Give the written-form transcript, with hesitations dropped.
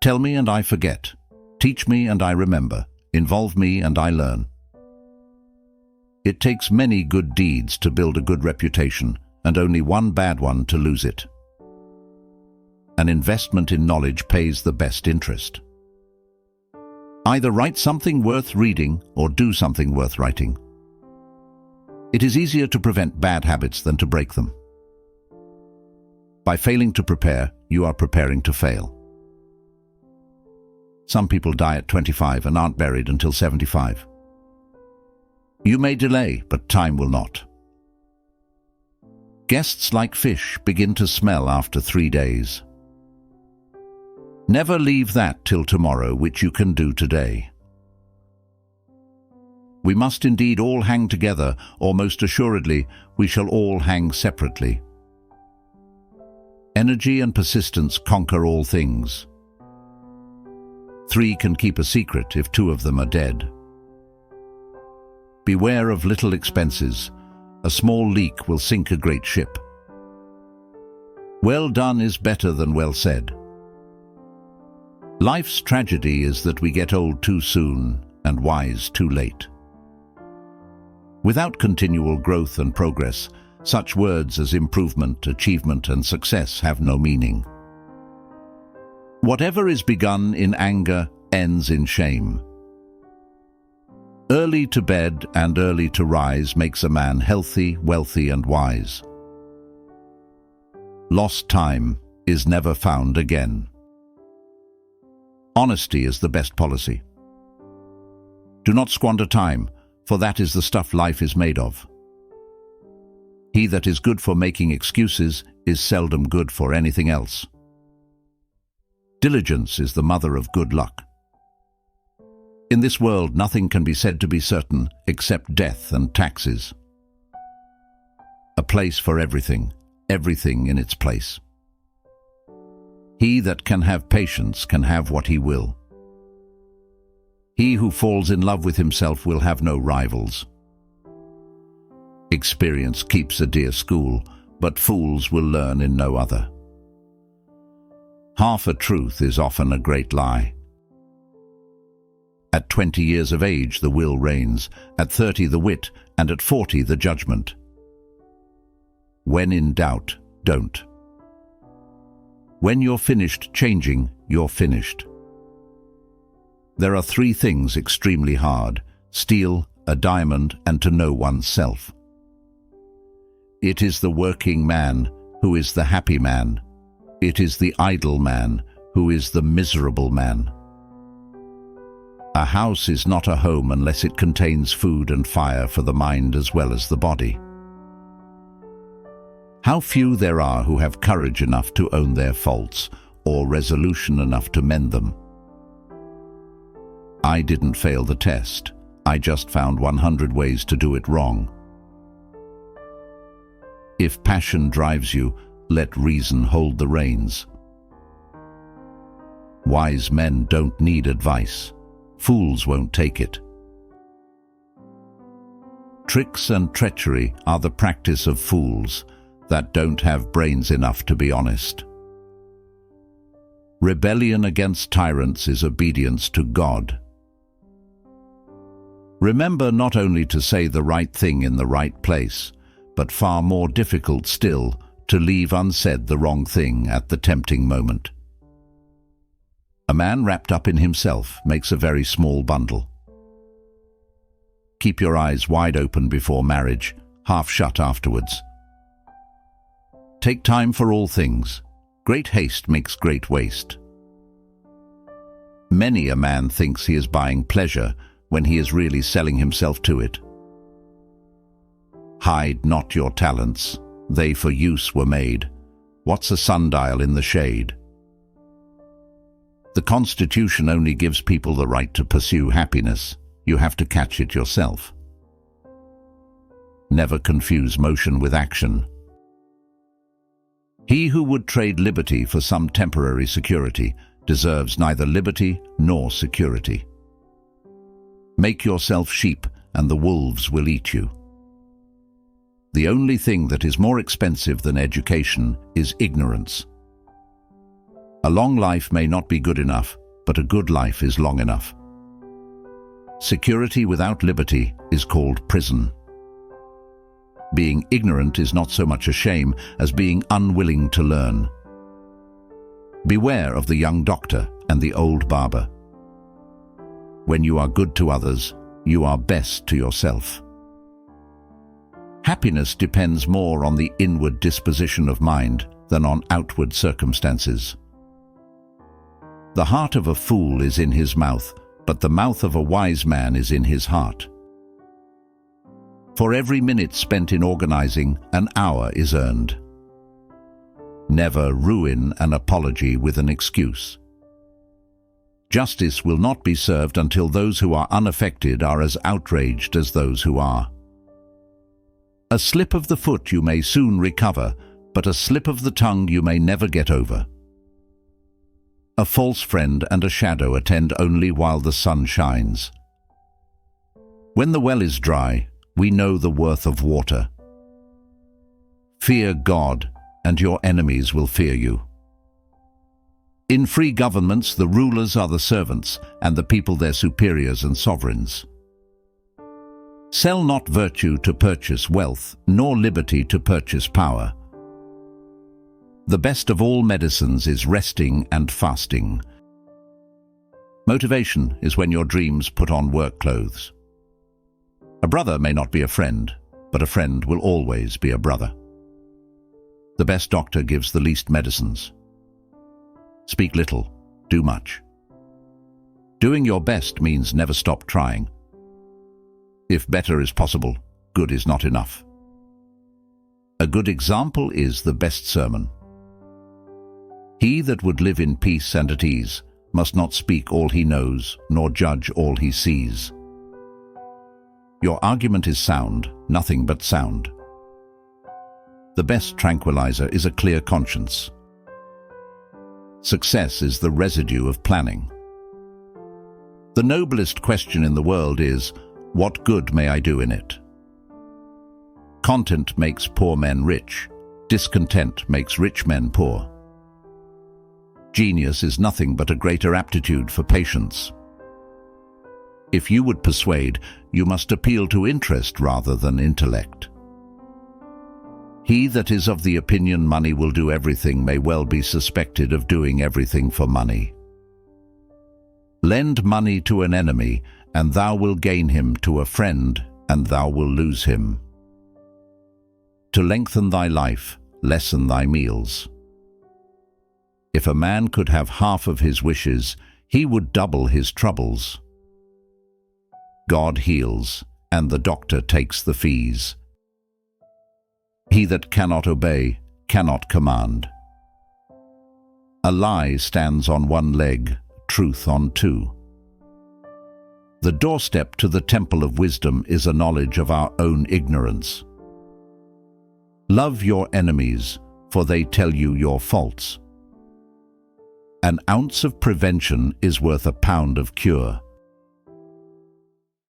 Tell me and I forget. Teach me and I remember. Involve me and I learn. It takes many good deeds to build a good reputation, and only one bad one to lose it. An investment in knowledge pays the best interest. Either write something worth reading or do something worth writing. It is easier to prevent bad habits than to break them. By failing to prepare, you are preparing to fail. Some people die at 25 and aren't buried until 75. You may delay, but time will not. Guests, like fish, begin to smell after 3 days. Never leave that till tomorrow which you can do today. We must indeed all hang together, or most assuredly, we shall all hang separately. Energy and persistence conquer all things. 3 can keep a secret if 2 of them are dead. Beware of little expenses. A small leak will sink a great ship. Well done is better than well said. Life's tragedy is that we get old too soon and wise too late. Without continual growth and progress, such words as improvement, achievement, and success have no meaning. Whatever is begun in anger ends in shame. Early to bed and early to rise makes a man healthy, wealthy, and wise. Lost time is never found again. Honesty is the best policy. Do not squander time, for that is the stuff life is made of. He that is good for making excuses is seldom good for anything else. Diligence is the mother of good luck. In this world, nothing can be said to be certain except death and taxes. A place for everything, everything in its place. He that can have patience can have what he will. He who falls in love with himself will have no rivals. Experience keeps a dear school, but fools will learn in no other. Half a truth is often a great lie. At 20 years of age the will reigns, at 30 the wit, and at 40 the judgment. When in doubt, don't. When you're finished changing, you're finished. There are 3 things extremely hard: steal, a diamond, and to know oneself. It is the working man who is the happy man. It is the idle man who is the miserable man. A house is not a home unless it contains food and fire for the mind as well as the body. How few there are who have courage enough to own their faults, or resolution enough to mend them. I didn't fail the test. I just found 100 ways to do it wrong. If passion drives you, let reason hold the reins. Wise men don't need advice. Fools won't take it. Tricks and treachery are the practice of fools that don't have brains enough to be honest. Rebellion against tyrants is obedience to God. Remember not only to say the right thing in the right place, but far more difficult still, to leave unsaid the wrong thing at the tempting moment. A man wrapped up in himself makes a very small bundle. Keep your eyes wide open before marriage, half shut afterwards. Take time for all things. Great haste makes great waste. Many a man thinks he is buying pleasure when he is really selling himself to it. Hide not your talents, they for use were made. What's a sundial in the shade? The Constitution only gives people the right to pursue happiness. You have to catch it yourself. Never confuse motion with action. He who would trade liberty for some temporary security deserves neither liberty nor security. Make yourself sheep, and the wolves will eat you. The only thing that is more expensive than education is ignorance. A long life may not be good enough, but a good life is long enough. Security without liberty is called prison. Being ignorant is not so much a shame as being unwilling to learn. Beware of the young doctor and the old barber. When you are good to others, you are best to yourself. Happiness depends more on the inward disposition of mind than on outward circumstances. The heart of a fool is in his mouth, but the mouth of a wise man is in his heart. For every minute spent in organizing, an hour is earned. Never ruin an apology with an excuse. Justice will not be served until those who are unaffected are as outraged as those who are. A slip of the foot you may soon recover, but a slip of the tongue you may never get over. A false friend and a shadow attend only while the sun shines. When the well is dry, we know the worth of water. Fear God, and your enemies will fear you. In free governments, the rulers are the servants, and the people their superiors and sovereigns. Sell not virtue to purchase wealth, nor liberty to purchase power. The best of all medicines is resting and fasting. Motivation is when your dreams put on work clothes. A brother may not be a friend, but a friend will always be a brother. The best doctor gives the least medicines. Speak little, do much. Doing your best means never stop trying. If better is possible, good is not enough. A good example is the best sermon. He that would live in peace and at ease must not speak all he knows, nor judge all he sees. Your argument is sound, nothing but sound. The best tranquilizer is a clear conscience. Success is the residue of planning. The noblest question in the world is, what good may I do in it? Content makes poor men rich. Discontent makes rich men poor. Genius is nothing but a greater aptitude for patience. If you would persuade, you must appeal to interest rather than intellect. He that is of the opinion money will do everything may well be suspected of doing everything for money. Lend money to an enemy, and thou wilt gain him, to a friend, and thou wilt lose him. To lengthen thy life, lessen thy meals. If a man could have half of his wishes, he would double his troubles. God heals, and the doctor takes the fees. He that cannot obey cannot command. A lie stands on one leg, truth on two. The doorstep to the temple of wisdom is a knowledge of our own ignorance. Love your enemies, for they tell you your faults. An ounce of prevention is worth a pound of cure.